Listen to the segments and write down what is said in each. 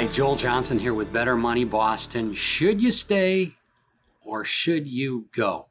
Hi, Joel Johnson here with Better Money Boston. Should you stay or should you go?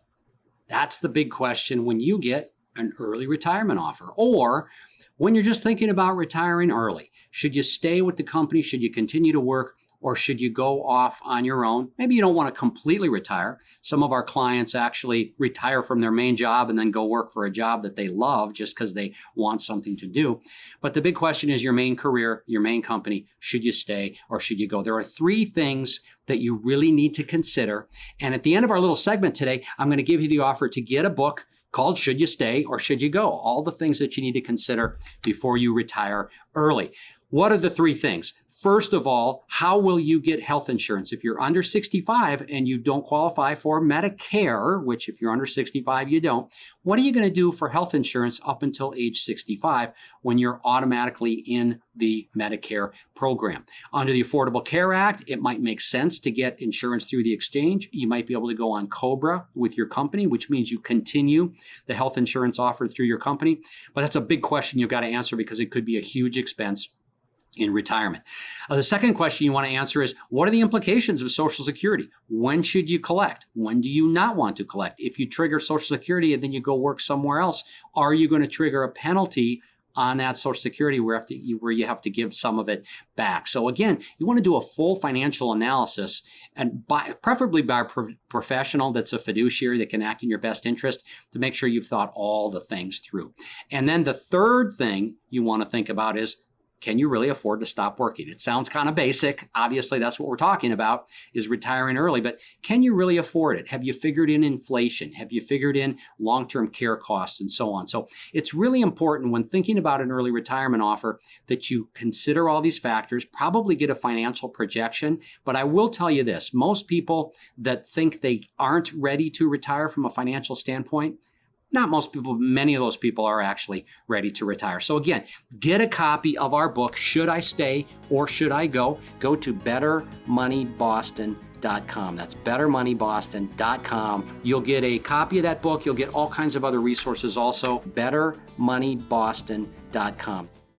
That's the big question when you get an early retirement offer or when you're just thinking about retiring early. Should you stay with the company? Should you continue to work? Or should you go off on your own? Maybe you don't want to completely retire. Some of our clients actually retire from their main job and then go work for a job that they love just because they want something to do. But the big question is your main career, your main company. Should you stay or should you go? There are three things that you really need to consider. And at the end of our little segment today, I'm going to give you the offer to get a book called Should You Stay or Should You Go? All the things that you need to consider before you retire early. What are the three things? First of all, how will you get health insurance? If you're under 65 and you don't qualify for Medicare, which if you're under 65, you don't, what are you going to do for health insurance up until age 65 when you're automatically in the Medicare program? Under the Affordable Care Act, it might make sense to get insurance through the exchange. You might be able to go on COBRA with your company, which means you continue the health insurance offered through your company. But that's a big question you've got to answer because it could be a huge expense in retirement. The second question you want to answer is, what are the implications of Social Security? When should you collect? When do you not want to collect? If you trigger Social Security and then you go work somewhere else, are you going to trigger a penalty on that Social Security where you have to give some of it back? So again, you want to do a full financial analysis and preferably by a professional that's a fiduciary that can act in your best interest to make sure you've thought all the things through. And then the third thing you want to think about is, can you really afford to stop working? It sounds kind of basic. Obviously, that's what we're talking about is retiring early, but can you really afford it? Have you figured in inflation? Have you figured in long-term care costs and so on? So it's really important when thinking about an early retirement offer that you consider all these factors, probably get a financial projection. But I will tell you this, most people that think they aren't ready to retire from a financial standpoint, not most people, many of those people are actually ready to retire. So again, get a copy of our book, Should I Stay or Should I Go? Go to bettermoneyboston.com. That's bettermoneyboston.com. You'll get a copy of that book. You'll get all kinds of other resources also, bettermoneyboston.com.